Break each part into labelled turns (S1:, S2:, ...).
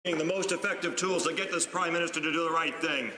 S1: The most effective tools to get this Prime Minister to do the right thing.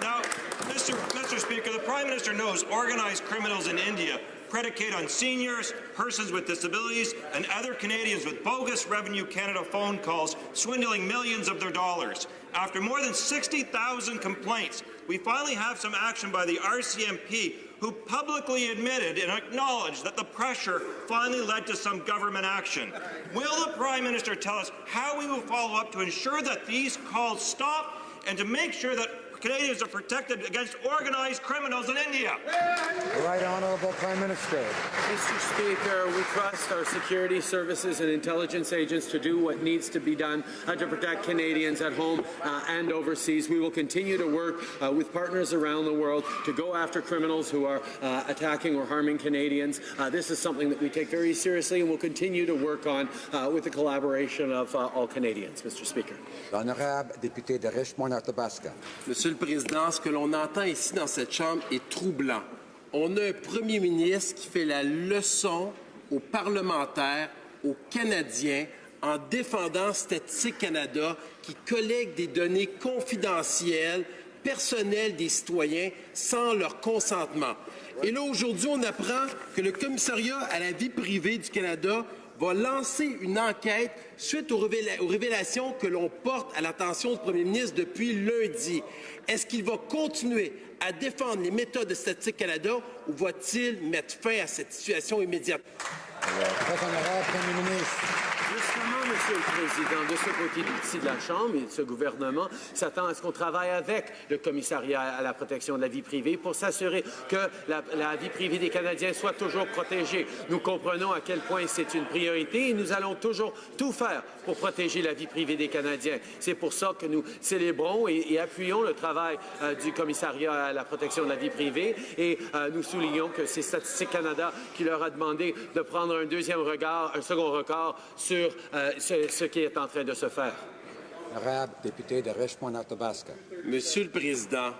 S1: Now, Mr. Speaker, the Prime Minister knows organized criminals in India predicate on seniors, persons with disabilities, and other Canadians with bogus Revenue Canada phone calls, swindling millions of their dollars. After more than 60,000 complaints, we finally have some action by the RCMP, who publicly admitted and acknowledged that the pressure finally led to some government action. Will the Prime Minister tell us how we will follow up to ensure that these calls stop and to make sure that Canadians are protected against organized criminals in India?
S2: The Right Honourable Prime Minister.
S3: Mr. Speaker, we trust our security services and intelligence agents to do what needs to be done to protect Canadians at home and overseas. We will continue to work with partners around the world to go after criminals who are attacking or harming Canadians. This is something that we take very seriously and will continue to work on with the collaboration of all Canadians, Mr. Speaker.
S2: L'honorable député de Richmond-Athabasca.
S4: Monsieur le Président, ce que l'on entend ici dans cette Chambre est troublant. On a un premier ministre qui fait la leçon aux parlementaires, aux Canadiens, en défendant Statistique Canada, qui collecte des données confidentielles, personnelles des citoyens, sans leur consentement. Et là, aujourd'hui, on apprend que le commissariat à la vie privée du Canada va lancer une enquête suite aux révélations que l'on porte à l'attention du premier ministre depuis lundi. Est-ce qu'il va continuer à défendre les méthodes de Statistique Canada ou va-t-il mettre fin à cette situation immédiatement?
S2: Très honorable Premier ministre.
S3: Justement, Monsieur le Président, de ce côté-ci de la Chambre et de ce gouvernement s'attend à ce qu'on travaille avec le commissariat à la protection de la vie privée pour s'assurer que la vie privée des Canadiens soit toujours protégée. Nous comprenons à quel point c'est une priorité et nous allons toujours tout faire pour protéger la vie privée des Canadiens. C'est pour ça que nous célébrons et appuyons le travail du commissariat à la protection de la vie privée et nous soulignons que c'est Statistique Canada qui leur a demandé de prendre un second regard sur ce qui est en train de se faire.
S2: Honorable député de Richmond-Athabasca.
S4: Monsieur le Président,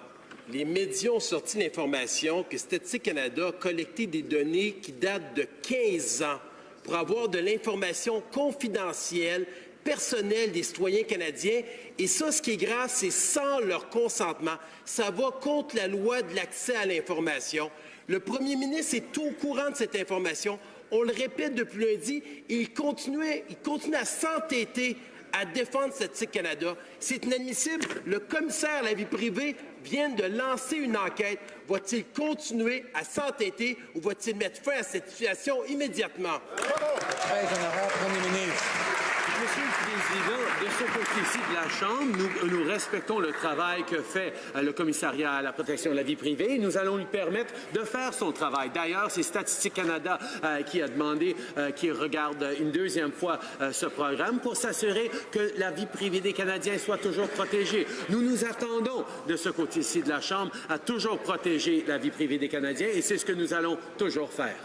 S4: les médias ont sorti l'information que Statistique Canada a collecté des données qui datent de 15 ans pour avoir de l'information confidentielle, personnelle des citoyens canadiens. Et ça, ce qui est grave, c'est sans leur consentement. Ça va contre la loi de l'accès à l'information. Le premier ministre est au courant de cette information. On le répète depuis lundi, il continue à s'entêter à défendre Statistique Canada. C'est inadmissible. Le commissaire à la vie privée vient de lancer une enquête. Va-t-il continuer à s'entêter ou va-t-il mettre fin à cette situation immédiatement?
S2: Très honorable Premier ministre.
S3: Monsieur le Président, de ce côté-ci de la Chambre, nous respectons le travail que fait le commissariat à la protection de la vie privée et nous allons lui permettre de faire son travail. D'ailleurs, c'est Statistique Canada qui a demandé qu'il regarde une deuxième fois ce programme pour s'assurer que la vie privée des Canadiens soit toujours protégée. Nous nous attendons de ce côté-ci de la Chambre à toujours protéger la vie privée des Canadiens et c'est ce que nous allons toujours faire.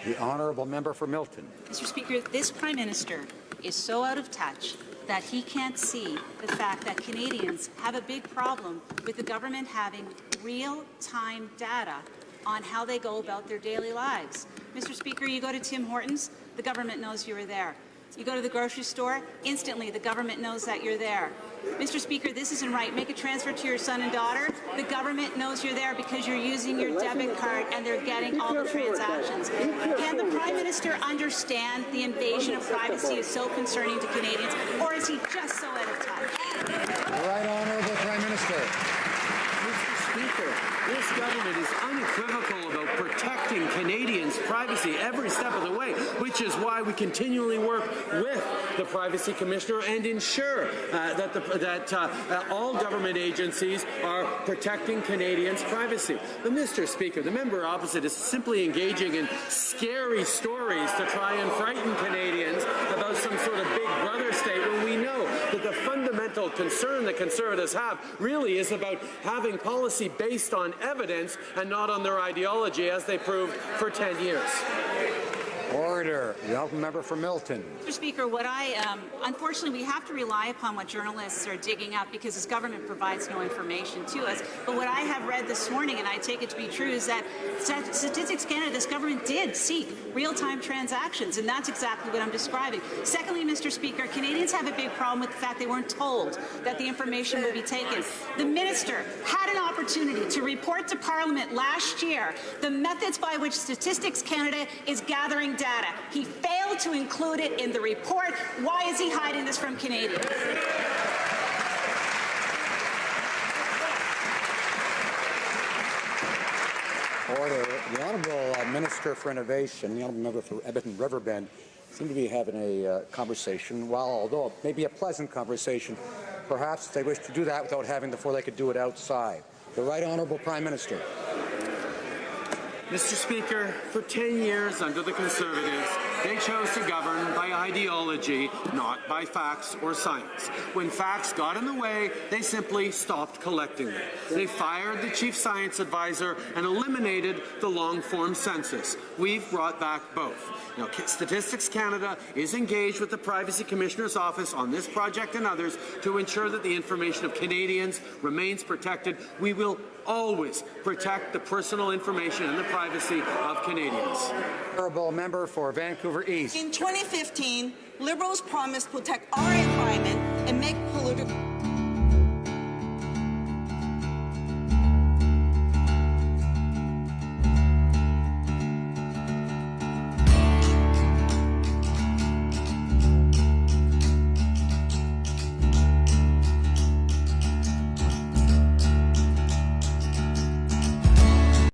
S2: The honourable member for Milton.
S5: Mr. Speaker, this Prime Minister is so out of touch that he can't see the fact that Canadians have a big problem with the government having real-time data on how they go about their daily lives. Mr. Speaker, you go to Tim Hortons, the government knows you were there. You go to the grocery store, instantly the government knows that you're there. Mr. Speaker, this isn't right. Make a transfer to your son and daughter. The government knows you're there because you're using your debit card and they're getting all the transactions. Can the Prime Minister understand the invasion of privacy is so concerning to Canadians, or is he just so out of touch?
S2: The Right Honourable Prime Minister.
S3: Mr. Speaker, this government is unequivocal about protecting Canadians' privacy every step of the way, which is why we continually work with the Privacy Commissioner and ensure that all government agencies are protecting Canadians' privacy. But, Mr. Speaker, the member opposite is simply engaging in scary stories to try and frighten Canadians about some sort of big brother state when we know that the fundamental concern that Conservatives have really is about having policy based on evidence and not on their ideology, as they proved for 10 years.
S2: Order. The honourable member for Milton.
S5: Mr. Speaker, unfortunately, we have to rely upon what journalists are digging up because this government provides no information to us. But what I have read this morning, and I take it to be true, is that Statistics Canada, this government did seek real-time transactions, and that's exactly what I'm describing. Secondly, Mr. Speaker, Canadians have a big problem with the fact they weren't told that the information would be taken. The minister had an opportunity to report to Parliament last year the methods by which Statistics Canada is gathering data. He failed to include it in the report. Why is he hiding this from Canadians?
S2: Order. The Honourable Minister for Innovation, the Honourable Member for Edmonton Riverbend, seem to be having a conversation. While, although it may be a pleasant conversation, perhaps they wish to do that without having the floor. They could do it outside. The Right Honourable Prime Minister.
S3: Mr. Speaker, for 10 years under the Conservatives, they chose to govern by ideology, not by facts or science. When facts got in the way, they simply stopped collecting them. They fired the chief science advisor and eliminated the long-form census. We've brought back both. Now, Statistics Canada is engaged with the Privacy Commissioner's Office on this project and others to ensure that the information of Canadians remains protected. We will always protect the personal information and the privacy of Canadians.
S2: Honourable Member for Vancouver East.
S6: In 2015, Liberals promised to protect our environment and make